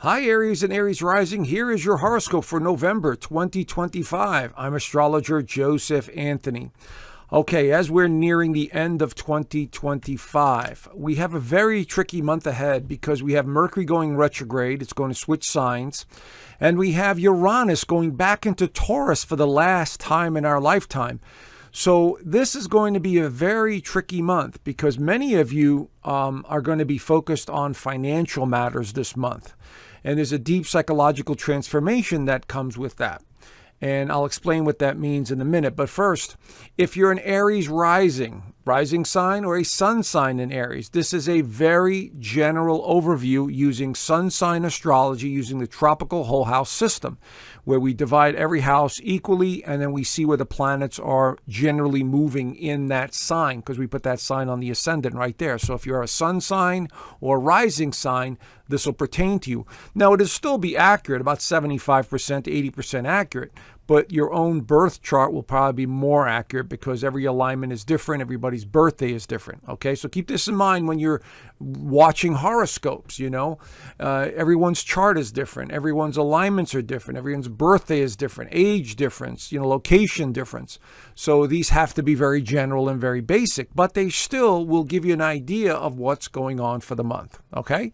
Hi, Aries and Aries Rising. Here is your horoscope for November 2025. I'm Astrologer Joseph Anthony. Okay, as we're nearing the end of 2025, we have a very tricky month ahead because we have Mercury going retrograde. It's going to switch signs. And we have Uranus going back into Taurus for the last time in our lifetime. So this is going to be a very tricky month because many of you are going to be focused on financial matters this month. And there's a deep psychological transformation that comes with that. And I'll explain what that means in a minute. But first, if you're an Aries rising sign or a sun sign in Aries, this is a very general overview using sun sign astrology, using the tropical whole house system, where we divide every house equally and then we see where the planets are generally moving in that sign, because we put that sign on the ascendant right there. So if you're a sun sign or rising sign, this will pertain to you. Now, it'll still be accurate, about 75% to 80% accurate, but your own birth chart will probably be more accurate because every alignment is different. Everybody's birthday is different. Okay, so keep this in mind when you're watching horoscopes. Everyone's chart is different. Everyone's alignments are different. Everyone's birthday is different. Age difference, location difference. So these have to be very general and very basic, but they still will give you an idea of what's going on for the month. Okay,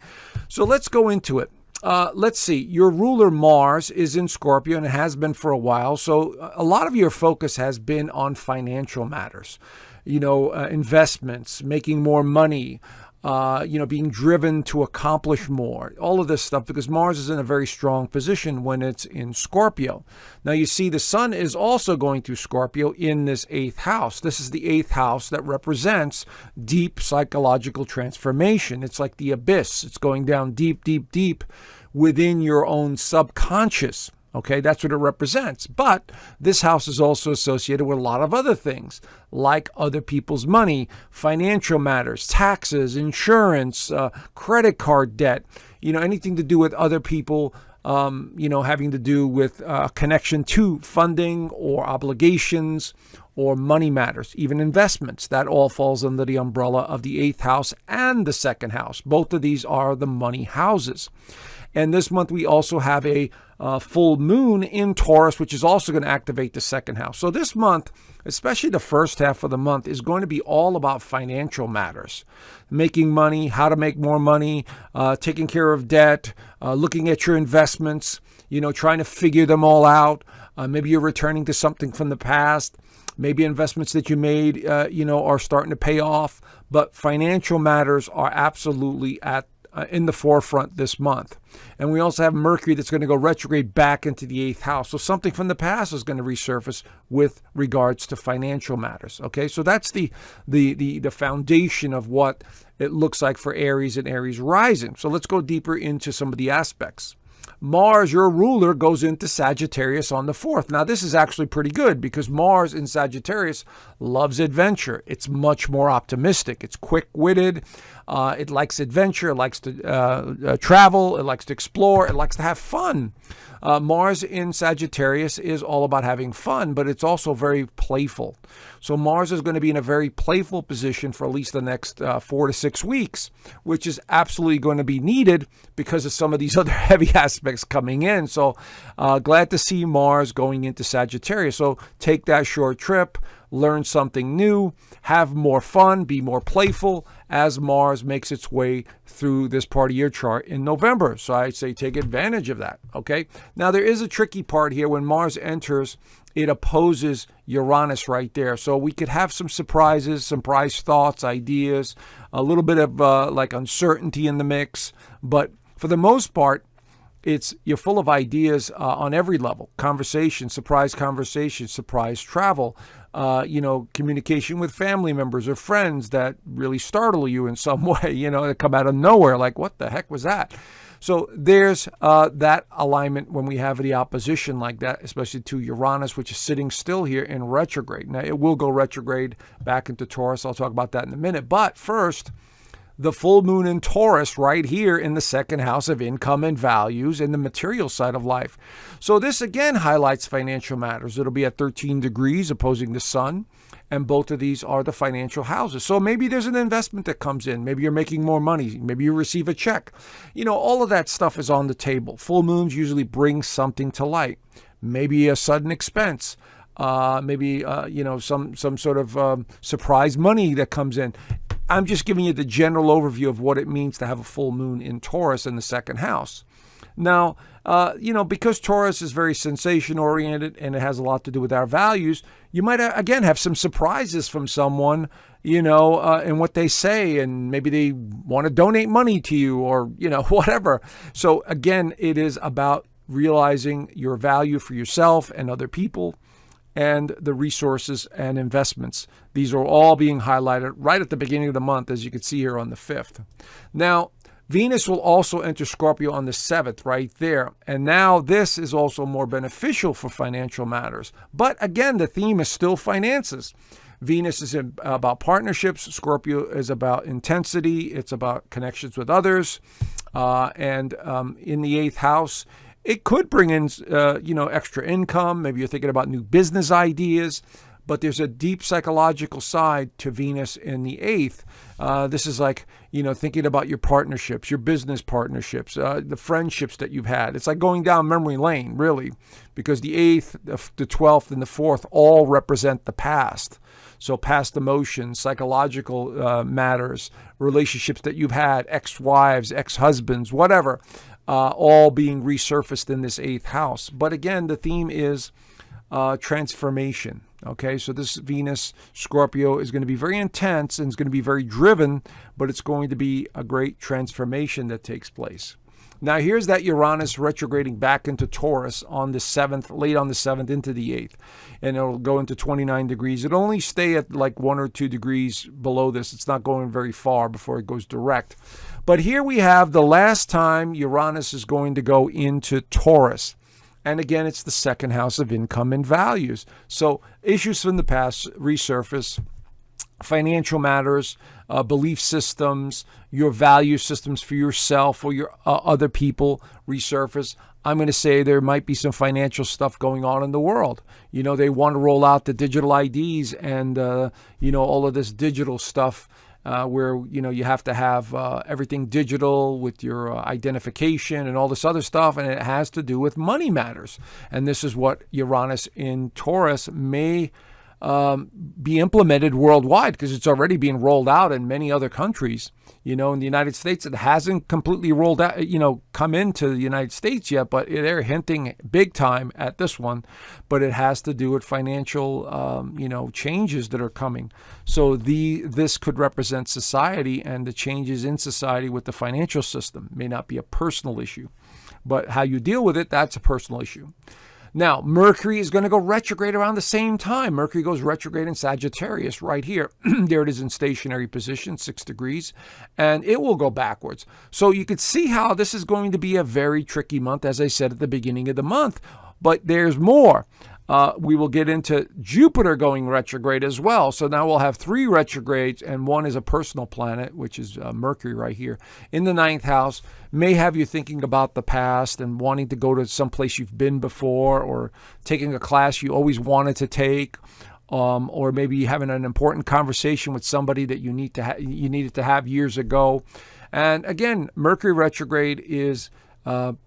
so let's go into it. Let's see, your ruler Mars is in Scorpio and it has been for a while. So a lot of your focus has been on financial matters, investments, making more money, being driven to accomplish more, all of this stuff, because Mars is in a very strong position when it's in Scorpio. Now you see the sun is also going through Scorpio in this 8th house. This is the 8th house that represents deep psychological transformation. It's like the abyss. It's going down deep, deep, deep within your own subconscious. Okay, that's what it represents. But this house is also associated with a lot of other things, like other people's money, financial matters, taxes, insurance, credit card debt, anything to do with other people, having to do with connection to funding or obligations or money matters, even investments. That all falls under the umbrella of the 8th house and the 2nd house. Both of these are the money houses. And this month we also have a full moon in Taurus, which is also going to activate the 2nd house. So this month, especially the first half of the month, is going to be all about financial matters. Making money, how to make more money, taking care of debt, looking at your investments, trying to figure them all out. Maybe you're returning to something from the past. Maybe investments that you made, are starting to pay off. But financial matters are absolutely in the forefront this month. And we also have Mercury that's going to go retrograde back into the 8th house. So something from the past is going to resurface with regards to financial matters. Okay, so that's the foundation of what it looks like for Aries and Aries rising. So let's go deeper into some of the aspects. Mars, your ruler, goes into Sagittarius on the 4th. Now, this is actually pretty good because Mars in Sagittarius loves adventure. It's much more optimistic. It's quick-witted. It likes adventure. It likes to travel. It likes to explore. It likes to have fun. Mars in Sagittarius is all about having fun, but it's also very playful. So Mars is going to be in a very playful position for at least the next 4 to 6 weeks, which is absolutely going to be needed because of some of these other heavy aspects coming in. So glad to see Mars going into Sagittarius. So take that short trip, learn something new, have more fun, be more playful as Mars makes its way through this part of your chart in November. So I'd say take advantage of that, okay? Now, there is a tricky part here. When Mars enters, it opposes Uranus right there. So we could have some surprises, surprise thoughts, ideas, a little bit of uncertainty in the mix. But for the most part, you're full of ideas on every level. Conversation, surprise travel, communication with family members or friends that really startle you in some way, that come out of nowhere, like, what the heck was that? So there's that alignment when we have the opposition like that, especially to Uranus, which is sitting still here in retrograde. Now, it will go retrograde back into Taurus. I'll talk about that in a minute. But first, the full moon in Taurus right here in the 2nd house of income and values in the material side of life. So this again highlights financial matters. It'll be at 13 degrees opposing the sun. And both of these are the financial houses. So maybe there's an investment that comes in. Maybe you're making more money. Maybe you receive a check. All of that stuff is on the table. Full moons usually bring something to light. Maybe a sudden expense. Maybe some sort of surprise money that comes in. I'm just giving you the general overview of what it means to have a full moon in Taurus in the second house. Now, because Taurus is very sensation-oriented and it has a lot to do with our values, you might, again, have some surprises from someone, in what they say, and maybe they want to donate money to you or, whatever. So, again, it is about realizing your value for yourself and other people, and the resources and investments. These are all being highlighted right at the beginning of the month, as you can see here on the 5th. Now, Venus will also enter Scorpio on the 7th, right there. And now this is also more beneficial for financial matters. But again, the theme is still finances. Venus is about partnerships. Scorpio is about intensity. It's about connections with others. And in the 8th house, it could bring in, extra income. Maybe you're thinking about new business ideas, but there's a deep psychological side to Venus in the 8th. This is like, thinking about your partnerships, your business partnerships, the friendships that you've had. It's like going down memory lane, really, because the 8th, the 12th, and the 4th all represent the past. So past emotions, psychological matters, relationships that you've had, ex-wives, ex-husbands, whatever. All being resurfaced in this 8th house. But again, the theme is transformation. Okay, so this Venus Scorpio is going to be very intense and it's going to be very driven, but it's going to be a great transformation that takes place. Now, here's that Uranus retrograding back into Taurus on the 7th, late on the 7th into the 8th, and it'll go into 29 degrees. It'll only stay at like 1 or 2 degrees below this. It's not going very far before it goes direct. But here we have the last time Uranus is going to go into Taurus. And again, it's the second house of income and values. So issues from the past resurface, financial matters, belief systems, your value systems for yourself or your other people resurface. I'm going to say there might be some financial stuff going on in the world. They want to roll out the digital IDs and, all of this digital stuff. Where, you have to have everything digital with your identification and all this other stuff, and it has to do with money matters. And this is what Uranus in Taurus may be implemented worldwide, because it's already being rolled out in many other countries. In the United States, it hasn't completely rolled out, come into the United States yet, but they're hinting big time at this one. But it has to do with financial, changes that are coming. So this could represent society and the changes in society with the financial system. It may not be a personal issue, but how you deal with it, that's a personal issue. Now, Mercury is going to go retrograde around the same time. Mercury goes retrograde in Sagittarius right here. There it is in stationary position, 6 degrees, and it will go backwards. So you could see how this is going to be a very tricky month, as I said at the beginning of the month. But there's more. We will get into Jupiter going retrograde as well. So now we'll have 3 retrogrades, and one is a personal planet, which is Mercury right here in the 9th house. May have you thinking about the past and wanting to go to some place you've been before, or taking a class you always wanted to take, or maybe having an important conversation with somebody that you needed to have years ago. And again, Mercury retrograde is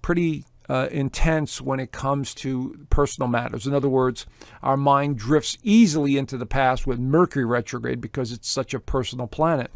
pretty intense when it comes to personal matters. In other words, our mind drifts easily into the past with Mercury retrograde because it's such a personal planet,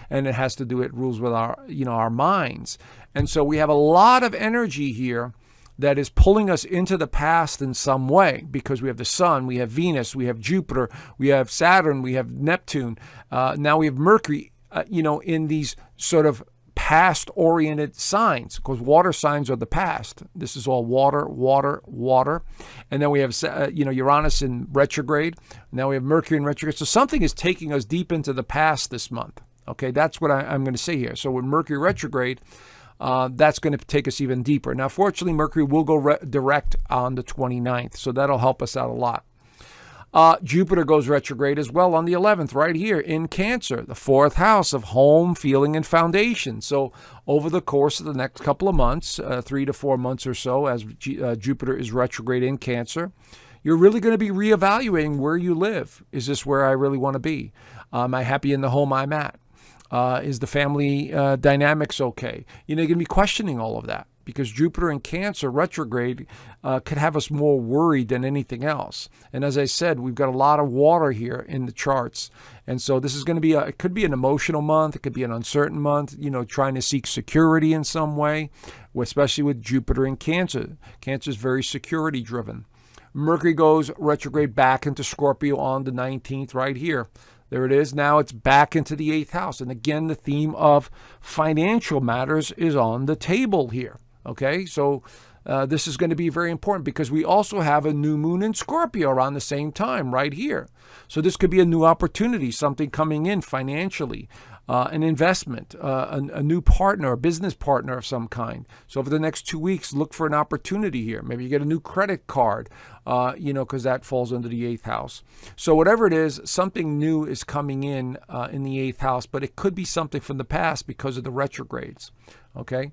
and it has to do, it rules with our minds. And so we have a lot of energy here that is pulling us into the past in some way, because we have the Sun, we have Venus, we have Jupiter, we have Saturn, we have Neptune. Now we have Mercury, in these sort of past-oriented signs, because water signs are the past. This is all water, water, water. And then we have, Uranus in retrograde. Now we have Mercury in retrograde. So something is taking us deep into the past this month. Okay, that's what I'm going to say here. So with Mercury retrograde, that's going to take us even deeper. Now, fortunately, Mercury will go direct on the 29th, so that'll help us out a lot. Jupiter goes retrograde as well on the 11th, right here in Cancer, the 4th house of home, feeling, and foundation. So over the course of the next couple of months, 3 to 4 months or so, as Jupiter is retrograde in Cancer, you're really going to be reevaluating where you live. Is this where I really want to be? Am I happy in the home I'm at? Is the family dynamics okay? You're going to be questioning all of that, because Jupiter in Cancer retrograde could have us more worried than anything else. And as I said, we've got a lot of water here in the charts. And so this is going to be, it could be an emotional month. It could be an uncertain month, trying to seek security in some way, especially with Jupiter in Cancer. Cancer is very security driven. Mercury goes retrograde back into Scorpio on the 19th right here. There it is. Now it's back into the 8th house. And again, the theme of financial matters is on the table here. Okay, so this is going to be very important, because we also have a new moon in Scorpio around the same time right here. So this could be a new opportunity, something coming in financially, an investment, a new partner, a business partner of some kind. So over the next 2 weeks, look for an opportunity here. Maybe you get a new credit card, because that falls under the 8th house. So whatever it is, something new is coming in the 8th house, but it could be something from the past because of the retrogrades. Okay.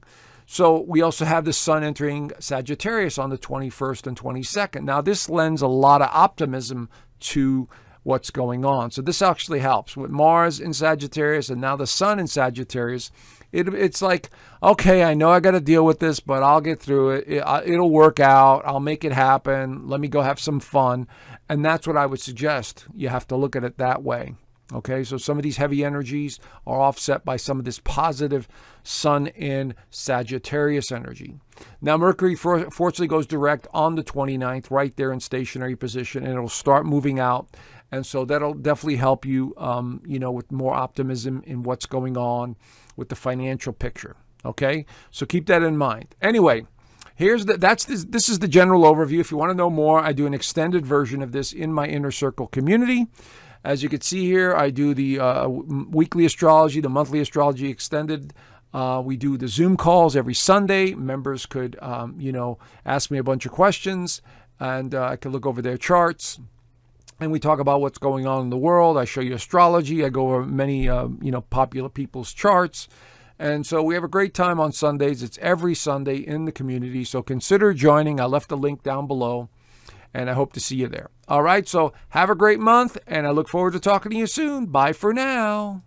So we also have the sun entering Sagittarius on the 21st and 22nd. Now, this lends a lot of optimism to what's going on. So this actually helps. With Mars in Sagittarius and now the sun in Sagittarius, it's like, okay, I know I got to deal with this, but I'll get through it. It'll work out. I'll make it happen. Let me go have some fun. And that's what I would suggest. You have to look at it that way. Okay, so some of these heavy energies are offset by some of this positive sun in Sagittarius energy. Now, Mercury fortunately goes direct on the 29th, right there in stationary position, and it'll start moving out. And so that'll definitely help you, with more optimism in what's going on with the financial picture. Okay, so keep that in mind. Anyway, this is the general overview. If you want to know more, I do an extended version of this in my Inner Circle community. As you can see here, I do the weekly astrology, the monthly astrology extended. We do the Zoom calls every Sunday. Members could, ask me a bunch of questions, and I could look over their charts. And we talk about what's going on in the world. I show you astrology. I go over many, popular people's charts. And so we have a great time on Sundays. It's every Sunday in the community. So consider joining. I left a link down below, and I hope to see you there. All right, so have a great month, and I look forward to talking to you soon. Bye for now.